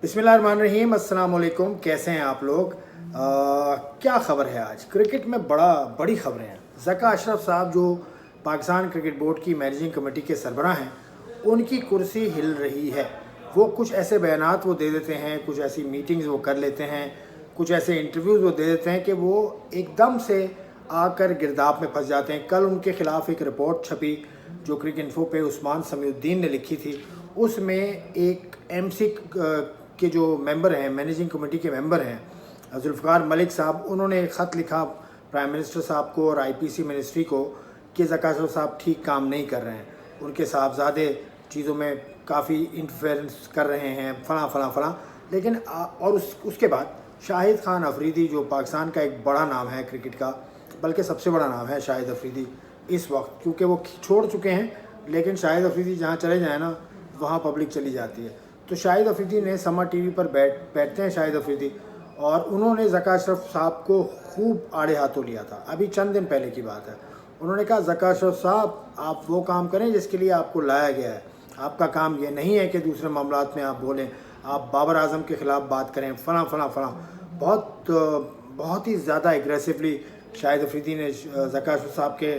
बिस्मिल्लाहिर्रहमानिर्रहीम, अस्सलाम वालेकुम। कैसे हैं आप लोग? क्या ख़बर है आज क्रिकेट में? बड़ी ख़बरें हैं। ज़का अशरफ साहब जो पाकिस्तान क्रिकेट बोर्ड की मैनेजिंग कमेटी के सरबराह हैं, उनकी कुर्सी हिल रही है। वो कुछ ऐसे बयानात वो दे देते हैं, कुछ ऐसी मीटिंग्स वो कर लेते हैं, कुछ ऐसे इंटरव्यूज़ वो दे देते हैं कि वो एकदम से आकर गिरदाव में फंस जाते हैं। कल उनके ख़िलाफ़ एक रिपोर्ट छपी जो क्रिक इन्फो पे उस्मान समीउद्दीन ने लिखी थी। उसमें एक एमसी के जो मेंबर हैं, मैनेजिंग कमेटी के मेंबर हैं जुल्फ़िकार मलिक साहब, उन्होंने एक ख़त लिखा प्राइम मिनिस्टर साहब को और आईपीसी मिनिस्ट्री को कि ज़का अशरफ साहब ठीक काम नहीं कर रहे हैं, उनके साहबजादे चीज़ों में काफ़ी इंटरफेरेंस कर रहे हैं, फ़लाँ। लेकिन और उसके बाद शाहिद खान अफरीदी जो पाकिस्तान का एक बड़ा नाम है क्रिकेट का, बल्कि सबसे बड़ा नाम है शाहिद अफरीदी इस वक्त, क्योंकि वो छोड़ चुके हैं, लेकिन शाहिद अफरीदी जहाँ चले जाए ना वहाँ पब्लिक चली जाती है। तो शाहिद अफरीदी ने समा टीवी पर बैठते हैं शाहिद अफरीदी, और उन्होंने ज़का अशरफ साहब को खूब आड़े हाथों लिया था। अभी चंद दिन पहले की बात है। उन्होंने कहा, ज़का अशरफ साहब आप वो काम करें जिसके लिए आपको लाया गया है। आपका काम ये नहीं है कि दूसरे मामलात में आप बोलें, आप बाबर आजम के ख़िलाफ़ बात करें, फ़लाँ। बहुत ही ज़्यादा एग्रेसिवली शाहिद अफरीदी ने ज़का अशरफ साहब के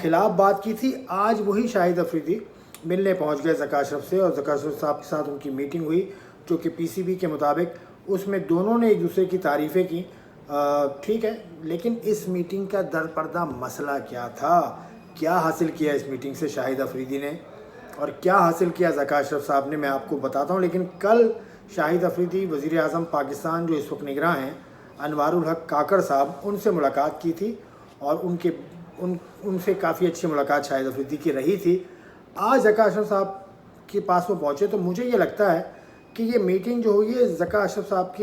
ख़िलाफ़ बात की थी। आज वही शाहिद अफरीदी मिलने पहुंच गए ज़का अशरफ से, और ज़का अशरफ साहब के साथ उनकी मीटिंग हुई जो कि पीसीबी के मुताबिक उसमें दोनों ने एक दूसरे की तारीफ़ें की। ठीक है, लेकिन इस मीटिंग का दरपर्दा मसला क्या था? क्या हासिल किया इस मीटिंग से शाहिद अफरीदी ने, और क्या हासिल किया ज़का अशरफ साहब ने, मैं आपको बताता हूँ। लेकिन कल शाहिद अफरीदी वज़ीर आज़म पाकिस्तान जो इस वक्त निगरां हैं अनवारुल हक काकड़ साहब, उनसे मुलाकात की थी, और उनसे काफ़ी अच्छी मुलाकात शाहिद अफरीदी की रही थी। आज ज़का अशरफ साहब के पास वो पहुँचे, तो मुझे ये लगता है कि ये मीटिंग जो हुई है ज़का अशरफ साहब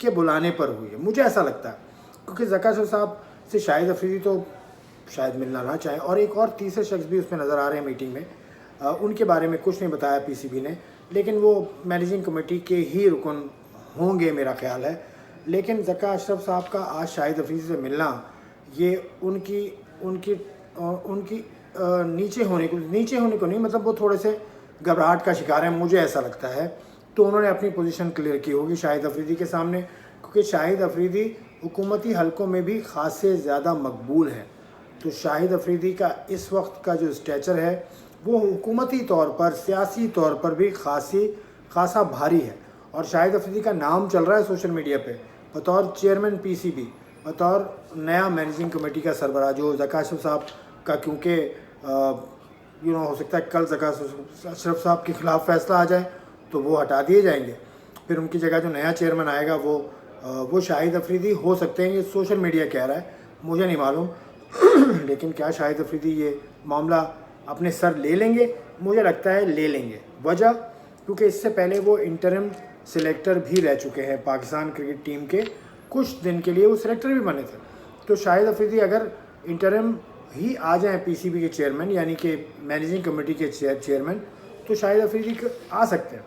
के बुलाने पर हुई है, मुझे ऐसा लगता है, क्योंकि ज़का अशरफ साहब से शाहिद अफरीदी तो शायद मिलना ना चाहें, और एक और तीसरे शख्स भी उसमें नज़र आ रहे हैं मीटिंग में। उनके बारे में कुछ नहीं बताया पीसीबी ने, लेकिन वो मैनेजिंग कमेटी के ही रुकन होंगे मेरा ख्याल है। लेकिन ज़का अशरफ साहब का आज शाहिद अफरीदी से मिलना, ये उनकी नीचे होने को नहीं, मतलब वो थोड़े से घबराहट का शिकार है, मुझे ऐसा लगता है। तो उन्होंने अपनी पोजीशन क्लियर की होगी शाहिद अफरीदी के सामने, क्योंकि शाहिद अफरीदी हुकूमती हलकों में भी खासे ज़्यादा मकबूल है। तो शाहिद अफरीदी का इस वक्त का जो स्टेचर है वो हुकूमती तौर पर, सियासी तौर पर भी खासा भारी है। और शाहिद अफरीदी का नाम चल रहा है सोशल मीडिया पे बतौर चेयरमैन पीसीबी, बतौर नया मैनेजिंग कमेटी का सरबराह, जो ज़का अशरफ साहब का, क्योंकि हो सकता है कल ज़का अशरफ साहब के ख़िलाफ़ फ़ैसला आ जाए तो वो हटा दिए जाएंगे, फिर उनकी जगह जो नया चेयरमैन आएगा वो शाहिद अफरीदी हो सकते हैं। ये सोशल मीडिया कह रहा है, मुझे नहीं मालूम। लेकिन क्या शाहिद अफरीदी ये मामला अपने सर ले लेंगे? मुझे लगता है ले लेंगे। वजह, क्योंकि इससे पहले वो इंटरिम सिलेक्टर भी रह चुके हैं पाकिस्तान क्रिकेट टीम के, कुछ दिन के लिए वो सिलेक्टर भी बने थे। तो शाहिद अफरीदी अगर इंटरिम ही आ जाएं पीसीबी के चेयरमैन, यानी कि मैनेजिंग कमेटी के चेयरमैन, तो शाहिद अफरीदी आ सकते हैं,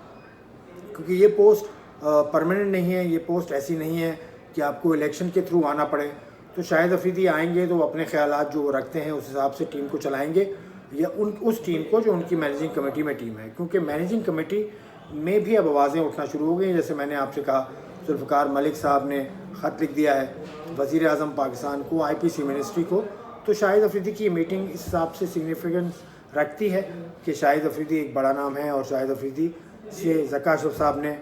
क्योंकि ये पोस्ट परमानेंट नहीं है, ये पोस्ट ऐसी नहीं है कि आपको इलेक्शन के थ्रू आना पड़े। तो शाहिद अफरीदी आएंगे तो अपने ख्यालात जो वो रखते हैं उस हिसाब से टीम को चलाएंगे, या उस टीम को जो उनकी मैनेजिंग कमेटी में टीम है, क्योंकि मैनेजिंग कमेटी में भी अब आवाज़ें उठना शुरू हो गई। जैसे मैंने आपसे कहा, जुल्फ़िकार मलिक साहब ने ख़त लिख दिया है वज़ीर आज़म पाकिस्तान को, आईपीसी मिनिस्ट्री को। तो शाहिद अफरीदी की मीटिंग इस हिसाब से सिग्निफिकेंस रखती है कि शाहिद अफरीदी एक बड़ा नाम है, और शाहिद अफरीदी से ज़का अशरफ साहब ने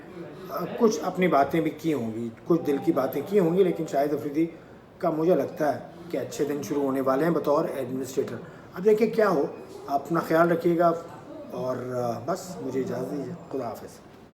कुछ अपनी बातें भी की होंगी, कुछ दिल की बातें की होंगी। लेकिन शाहिद अफरीदी का मुझे लगता है कि अच्छे दिन शुरू होने वाले हैं बतौर एडमिनिस्ट्रेटर। अब देखिए क्या हो, अपना ख्याल रखिएगा, और बस मुझे इजाज़त दीजिए। खुदा हाफ़िज़।